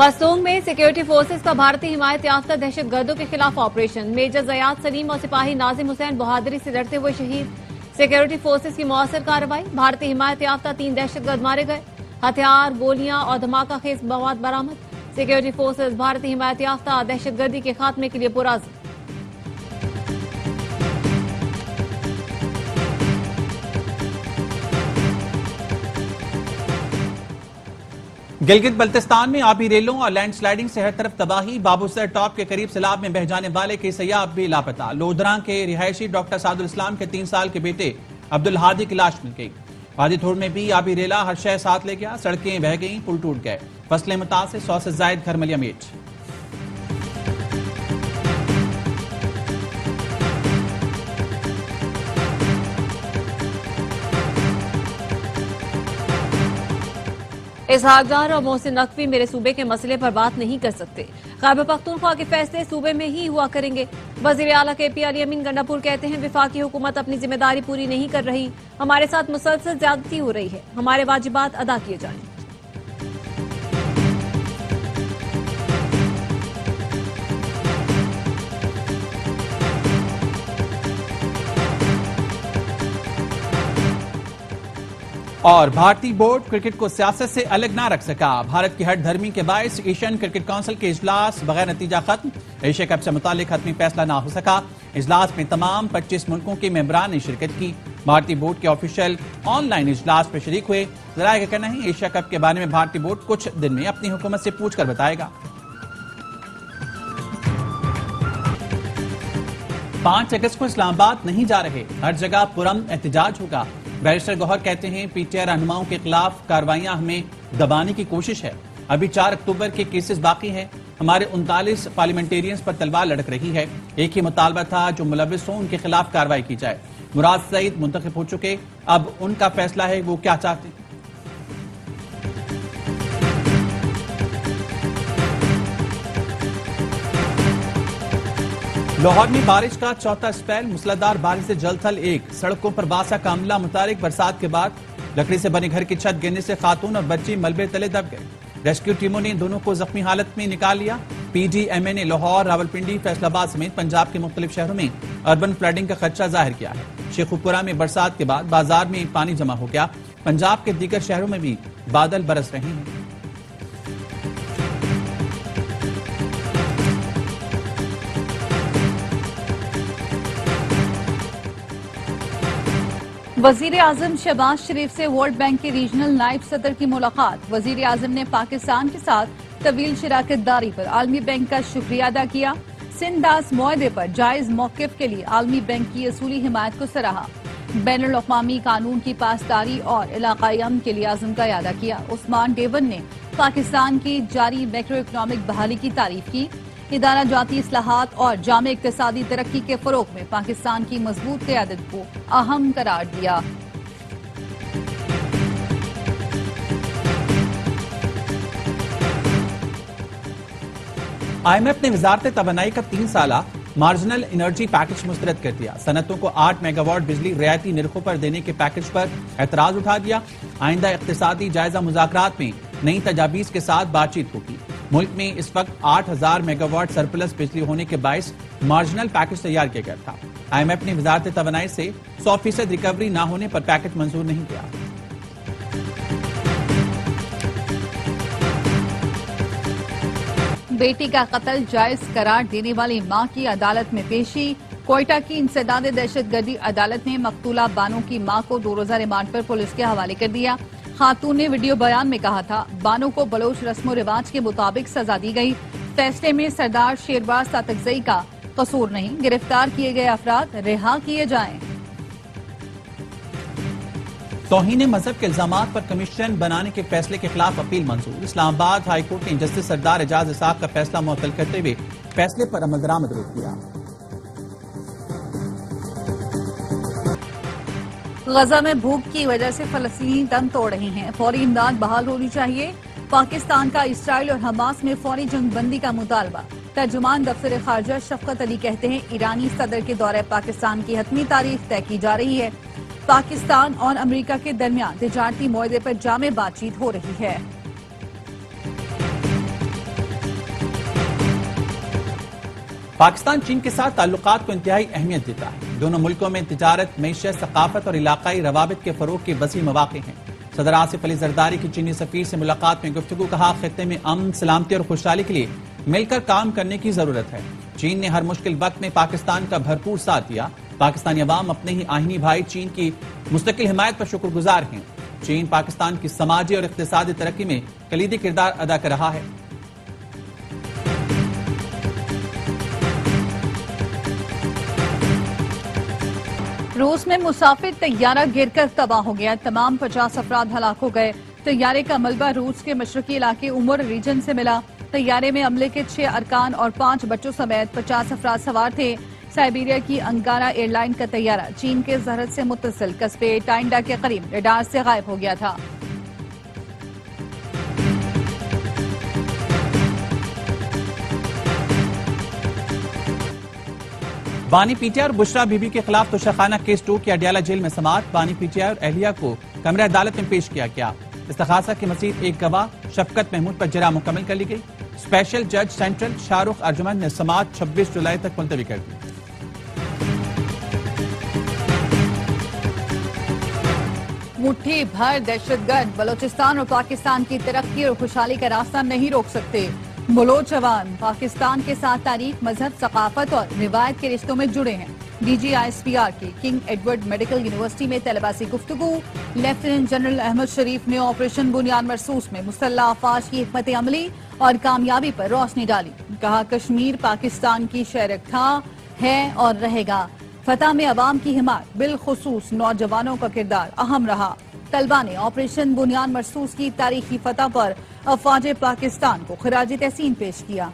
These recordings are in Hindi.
मस्तूंग में सिक्योरिटी फोर्सेस का भारतीय हिमायत याफ्ता दहशतगर्दों के खिलाफ ऑपरेशन। मेजर जयाद सलीम और सिपाही नाजिम हुसैन बहादुरी से लड़ते हुए शहीद। सिक्योरिटी फोर्सेस की मौसर कार्रवाई, भारतीय हिमायत याफ्ता 3 दहशतगर्द मारे गए। हथियार, गोलियां और धमाका खेज मवाद बरामद। सिक्योरिटी फोर्सेस भारतीय हिमायत याफ्ता दहशतगर्दी के खात्मे के लिए पुरअज़्म। गिलगित बल्तिस्तान में आबी रेलों और लैंडस्लाइडिंग से हर तरफ तबाही। बाबूसर टॉप के करीब सैलाब में बह जाने वाले के सयाह अब भी लापता। लोधरा के रिहायशी डॉक्टर सादुल इस्लाम के 3 साल के बेटे अब्दुल हादी की लाश मिल गई। वादीथोड़ में भी आबी रेला हर शय साथ ले गया। सड़कें बह गईं, पुल टूट गए। फसलें मुतासिर, 100 से ज्यादा घर मलियामेट। इसहाक डार और मोहसिन नकवी मेरे सूबे के मसले पर बात नहीं कर सकते। खैबर पख्तूनख्वा के फैसले सूबे में ही हुआ करेंगे। वजीर आला KP अली अमीन गंडापुर कहते हैं विफाकी हुकूमत अपनी जिम्मेदारी पूरी नहीं कर रही। हमारे साथ मुसलसल ज्यादती हो रही है। हमारे वाजिबात अदा किए जाएं। और भारतीय बोर्ड क्रिकेट को सियासत से अलग ना रख सका। भारत की हट धर्मी के बायस एशियन क्रिकेट काउंसिल के इजलास बगैर नतीजा खत्म। एशिया कप से मुतालिक हतमी फैसला ना हो सका। इजलास में तमाम 25 मुल्कों के मेंबरान ने शिरकत की। भारतीय बोर्ड के ऑफिशियल ऑनलाइन इजलास में शरीक हुए। जराये का कहना है एशिया कप के बारे में भारतीय बोर्ड कुछ दिन में अपनी हुकूमत से पूछकर बताएगा। 5 अगस्त को इस्लामाबाद नहीं जा रहे, हर जगह पुरअमन एहतजाज होगा। बैरिस्टर गौहर कहते हैं PTI रहनुमाओं के खिलाफ कार्रवाइयां हमें दबाने की कोशिश है। अभी 4 अक्टूबर के केसेस बाकी हैं। हमारे 39 पार्लियामेंटेरियंस पर तलवार लटक रही है। एक ही मुतालबा था जो मुलविस हो उनके खिलाफ कार्रवाई की जाए। मुराद सईद मुंतखब हो चुके, अब उनका फैसला है वो क्या चाहते हैं। लाहौर में बारिश का चौथा स्पेल, मूसलाधार बारिश से जलथल 1। सड़कों पर बासा का अमला मुतारिक। बरसात के बाद लकड़ी से बने घर की छत गिरने से खातून और बच्ची मलबे तले दब गए। रेस्क्यू टीमों ने दोनों को जख्मी हालत में निकाल लिया। PDMA ने लाहौर, रावलपिंडी, फैसलाबाद समेत पंजाब के मुख्तलिफ शहरों में अर्बन फ्लडिंग का खदशा जाहिर किया है। शेखुपुरा में बरसात के बाद बाजार में पानी जमा हो गया। पंजाब के दीगर शहरों में भी बादल बरस रहे हैं। वजीर आजम शहबाज शरीफ से वर्ल्ड बैंक के रीजनल नायब सदर की मुलाकात। वजीर आजम ने पाकिस्तान के साथ तवील शराकतदारी पर आलमी बैंक का शुक्रिया अदा किया। सिंधास मुआहदे पर जायज मौकिफ के लिए आलमी बैंक की असूली हिमायत को सराहा। बैनुल अक़वामी कानून की पासदारी और इलाकाई अमन के लिए आजम का यादा किया। उस्मान डेवन ने पाकिस्तान की जारी मैक्रो इकनॉमिक बहाली की तारीफ की। इदारा जाती इस्लाहात और जामे इक्तिसादी तरक्की के फरोग में पाकिस्तान की मजबूत क़यादत को अहम करार दिया। IMF ने वजारत तवानाई का 3 साला मार्जिनल एनर्जी पैकेज मुस्तरद कर दिया। सनतों को 8 मेगावाट बिजली रियायती निर्खों पर देने के पैकेज पर एतराज उठा दिया। आइंदा इक्तिसादी जायजा मुज़ाकरात में नई तजावीज के साथ बातचीत होगी। मुल्क में इस वक्त 8000 मेगावाट सरप्लस बिजली होने के बायस मार्जिनल पैकेज तैयार किया गया था। IMF ने वजारत तवानाई से 100% रिकवरी न होने पर पैकेज मंजूर नहीं किया। बेटी का कत्ल जायज करार देने वाली मां की अदालत में पेशी। कोयटा की इंसदाद दहशतगर्दी अदालत ने मकतूला बानो की मां को 2 रोजा रिमांड पर पुलिस के हवाले कर दिया। खातून ने वीडियो बयान में कहा था बानो को बलोच रस्मो रिवाज के मुताबिक सजा दी गई। फैसले में सरदार शेरबाज सातकजई का कसूर नहीं, गिरफ्तार किए गए अफराद रिहा किए जाएं। तौहीन मजहब के इल्जामात पर कमीशन बनाने के फैसले के खिलाफ अपील मंजूर। इस्लामाबाद हाई कोर्ट ने जस्टिस सरदार एजाज इसाक का फैसला मुअत्तल करते हुए फैसले पर अमल दरामद रोक दिया। गजा में भूख की वजह से फलस्तीनी दम तोड़ रहे हैं। फौरी इमदाद बहाल होनी चाहिए। पाकिस्तान का इसराइल और हमास में फौरी जंगबंदी का मुतालबा। तर्जुमान दफ्तर खारजा शफकत अली कहते हैं ईरानी सदर के दौरे पाकिस्तान की हतमी तारीख तय की जा रही है। पाकिस्तान और अमेरिका के दरमियान तिजारती मुआहदे पर जामे बातचीत हो रही है। पाकिस्तान चीन के साथ ताल्लुकात को इंतहाई अहमियत देता है। दोनों मुल्कों में तिजारत, मईशत, सकाफत और इलाकाई रवाबित के फरोग के वसी मौके हैं। सदर आसिफ अली जरदारी की चीनी सफीर से मुलाकात में गुफ्तगू, कहा खित्ते में अमन, सलामती और खुशहाली के लिए मिलकर काम करने की जरूरत है। चीन ने हर मुश्किल वक्त में पाकिस्तान का भरपूर साथ दिया। पाकिस्तानी अवाम अपने ही आहिनी भाई चीन की मुस्तकिल हिमायत पर शुक्रगुजार हैं। चीन पाकिस्तान की समाजी और इक्तिसादी तरक्की में कलीदी किरदार अदा कर रहा है। रूस में मुसाफिर तैयारा गिरकर तबाह हो गया। तमाम 50 अफराद हलाक हो गए। तैयारे का मलबा रूस के मशरकी इलाके उमर रीजन से मिला। तैयारे में अमले के 6 अरकान और 5 बच्चों समेत 50 अफराद सवार थे। साइबेरिया की अंगारा एयरलाइन का तैयारा चीन के जहरत से मुत्तसिल कस्बे टाइंडा के करीब रडार से गायब हो गया था। बानी पीटीआई और बुशरा बीबी के खिलाफ तोशाखाना केस 2 की अडियाला जेल में समाअत। बानी पीटीआई और अहलिया को कमरे अदालत में पेश किया गया। इस्तखासा की मजीद एक गवाह शफकत महमूद पर जरा मुकम्मल कर ली गई। स्पेशल जज सेंट्रल शाहरुख अर्जुमन ने समाअत 26 जुलाई तक मुलतवी कर दी। मुट्ठी भर दहशतगर्द बलोचिस्तान और पाकिस्तान की तरक्की और खुशहाली का रास्ता नहीं रोक सकते। बलोच जवान पाकिस्तान के साथ तारीख, मजहब, सकाफत और रिवायत के रिश्तों में जुड़े हैं। DGISPR की किंग एडवर्ड मेडिकल यूनिवर्सिटी में तलबा से गुफ्तगू। लेफ्टिनेंट जनरल अहमद शरीफ ने ऑपरेशन बुनियाद मरसूस में मुसल्लह अफवाज की हिकमत अमली और कामयाबी पर रोशनी डाली। कहा, कश्मीर पाकिस्तान की शहरक था, है और रहेगा। फतह में अवाम की हिमायत, बिलखुसूस नौजवानों का किरदार अहम रहा। तलबा ने ऑपरेशन बुनियाद मरसूस की तारीखी फतह पर अफवाज पाकिस्तान को खिराज तहसीन पेश किया।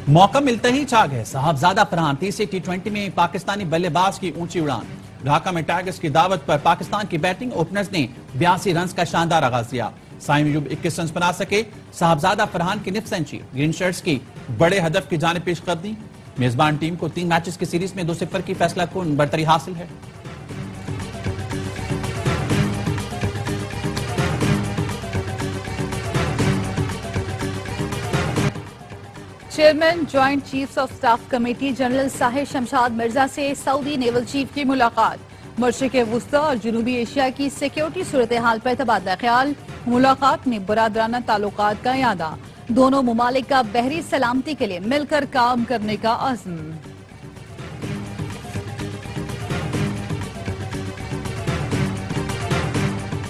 मौका मिलते ही छा गए साहबजादा फरहान। तीसरे T20 में पाकिस्तानी बल्लेबाज की ऊंची उड़ान। ढाका में टाइगर्स की दावत पर पाकिस्तान की बैटिंग ओपनर्स ने 82 रन का शानदार आगाज किया। साइम अयूब 21 रन बना सके। साहबजादा फरहान की निफ सेंचुरी ग्रीन शर्ट्स की बड़े हदफ की जानिब पेश कर दी। मेजबान टीम को 3 मैचेस की सीरीज में 2-0 की फैसला कुन बरतरी हासिल है। Chairman joint chiefs of staff committee general Sahir Shamshad Mirza से सऊदी नेवल चीफ की मुलाकात। मशरिक वुस्ता और जनूबी एशिया की सिक्योरिटी सूरत हाल पर तबादला ख्याल। मुलाकात में बरादराना ताल्लुकात का यादा। दोनों मुमालिक का बहरी सलामती के लिए मिलकर काम करने का अज़्म।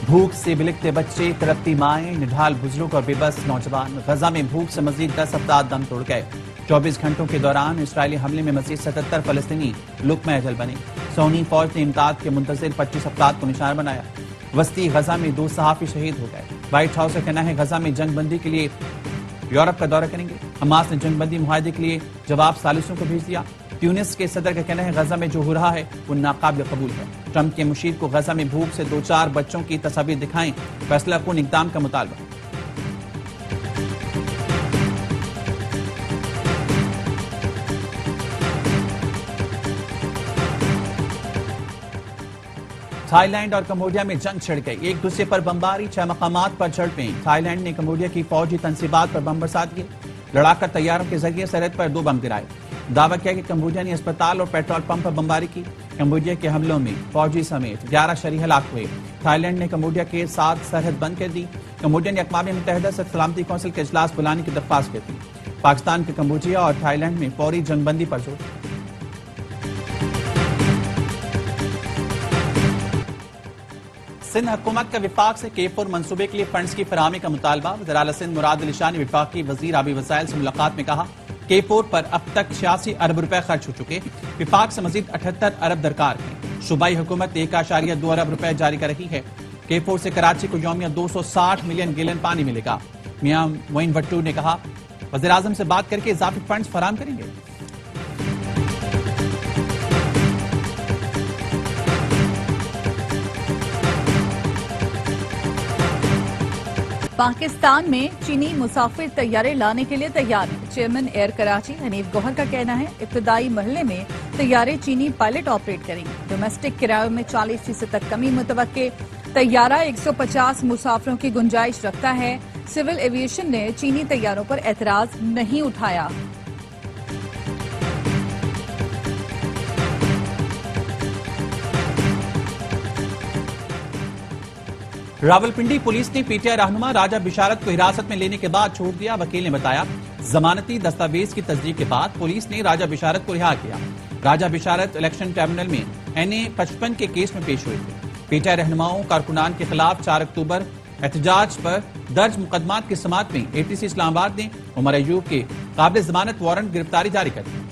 भूख से बिलखते बच्चे, तड़पती माएं, निढाल बुजुर्ग और बेबस नौजवान। गजा में भूख से मजीद 10 अफराद दम तोड़ गए। 24 घंटों के दौरान इसराइली हमले में मजीद 77 फलस्तीनी लुक़्मा अजल बने। सऊदी फौज ने इमदाद के मुंतज़िर 25 अफराद को निशाना बनाया। वस्ती गजा में 2 सहाफ़ी शहीद हो गए। व्हाइट हाउस का कहना है गजा में जंगबंदी के लिए यूरोप का दौरा करेंगे। हमास ने जंगबंदी मुआहदे के लिए जवाब सालिसों को भेज दिया। ट्यूनिस के सदर का कहना है गजा में जो हो रहा है वो नाकाबिल कबूल है। ट्रंप के मुशीर को गजा में भूख से 2-4 बच्चों की तस्वीर दिखाएं, फैसला कुन इक़दाम का मुतालबा। थाईलैंड और कंबोडिया में जंग छिड़ गई। एक दूसरे पर बमबारी, 6 मकामात पर झड़पें। थाईलैंड ने कंबोडिया की फौजी तंसीबात पर बम बरसात किए। लड़ाकर तैयारों के जरिए सरहद पर 2 बम गिराए। दावा किया कि कंबोडिया ने अस्पताल और पेट्रोल पंप पर बमबारी की। कंबोडिया के हमलों में फौजी समेत 11 शहरी हलाक हुए। थाईलैंड ने कंबोडिया के साथ सरहद बंद कर दी। कंबोडिया ने अक़वाम मुत्तहिदा से सलामती कौंसिल के इजलास बुलाने की दरख्वास्त की थी। पाकिस्तान के कंबोडिया और थाईलैंड में फौरी जंगबंदी पर जोर। सिंध हुकूमत का विफाक से K4 मंसूबे के लिए फंड्स की फराहमी का मुतालबा। वज़ीर सिंध मुराद अली शाह ने विफाकी वजीर आबी वसाइल से मुलाकात में कहा, K4 पर अब तक 86 अरब रुपए खर्च हो चुके। विफाक से मजीद 78 अरब दरकार है। सूबाई हुकूमत 1.2 अरब रुपए जारी कर रही है। K4 से कराची को यौमिया 260 मिलियन गैलन पानी मिलेगा। मियां मोइन भट्टू ने कहा, वज़ीर आज़म से बात करके इजाफी फंड्स फराहम करेंगे। पाकिस्तान में चीनी मुसाफिर तैयारे लाने के लिए तैयार हैं। चेयरमैन एयर कराची हनीफ गौहर का कहना है, इब्तदाई मरहले में तैयारे चीनी पायलट ऑपरेट करेंगे। डोमेस्टिक किरायों में 40% तक कमी मुतवक्के। तैयारा 150 मुसाफिरों की गुंजाइश रखता है। सिविल एविएशन ने चीनी तैयारों पर एतराज नहीं उठाया। रावलपिंडी पुलिस ने पीटीआई रहनुमा राजा बिशारत को हिरासत में लेने के बाद छोड़ दिया। वकील ने बताया, जमानती दस्तावेज की तस्दीक के बाद पुलिस ने राजा बिशारत को रिहा किया। राजा बिशारत इलेक्शन ट्रिब्यूनल में NA 55 के केस में पेश हुए थे। पीटीआई रहनुमाओं कारकुनान के खिलाफ 4 अक्टूबर एहतजाज पर दर्ज मुकदमात की समाअत में ATC इस्लामाबाद ने उमर अयूब के काबिल जमानत वारंट गिरफ्तारी जारी कर दी।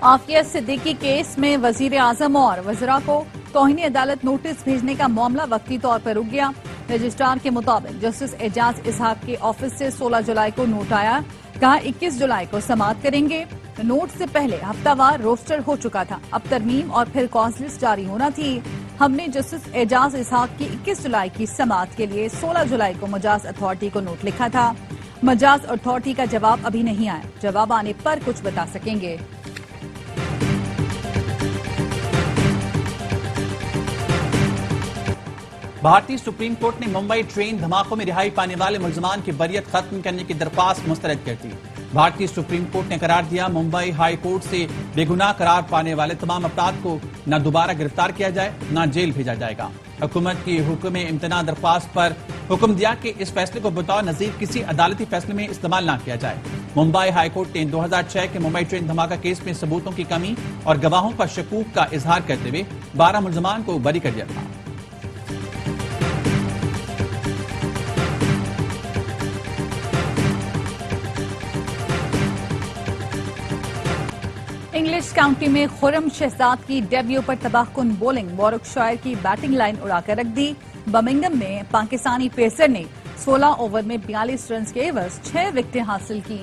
आफिया सिद्दीकी केस में वजीर आजम और वज़रा को तौहीन अदालत नोटिस भेजने का मामला वक्ती तौर पर रुक गया। रजिस्ट्रार के मुताबिक जस्टिस एजाज इसहाक के ऑफिस से 16 जुलाई को नोट आया। कहा 21 जुलाई को समाअत करेंगे। नोट से पहले हफ्तावार रोस्टर हो चुका था। अब तरमीम और फिर कॉज लिस्ट जारी होना थी। हमने जस्टिस एजाज इसहाक की 21 जुलाई की समाअत के लिए 16 जुलाई को मजाज अथॉरिटी को नोट लिखा था। मजाज अथॉरिटी का जवाब अभी नहीं आया। जवाब आने पर कुछ बता सकेंगे। भारतीय सुप्रीम कोर्ट ने मुंबई ट्रेन धमाकों में रिहाई पाने वाले मुलजमान की बरियत खत्म करने की दरख्वास्त मुस्तरद कर दी। भारतीय सुप्रीम कोर्ट ने करार दिया, मुंबई हाई कोर्ट से बेगुनाह करार पाने वाले तमाम अफराद को न दोबारा गिरफ्तार किया जाए न जेल भेजा जाएगा। हुकूमत की हुक्म इम्तना दरख्वास्त पर हुक्म दिया कि इस फैसले को बतौर नजीर किसी अदालती फैसले में इस्तेमाल न किया जाए। मुंबई हाई कोर्ट ने 2006 के मुंबई ट्रेन धमाका केस में सबूतों की कमी और गवाहों पर शकूक का इजहार करते हुए 12 मुलजमान को बरी कर दिया था। इंग्लिश काउंटी में खुर्रम शहजाद की डेब्यू पर तबाहकुन बॉलिंग, वॉरकशायर की बैटिंग लाइन उड़ाकर रख दी। बर्मिंघम में पाकिस्तानी पेसर ने 16 ओवर में 42 रन के एवज 6 विकेटें हासिल की।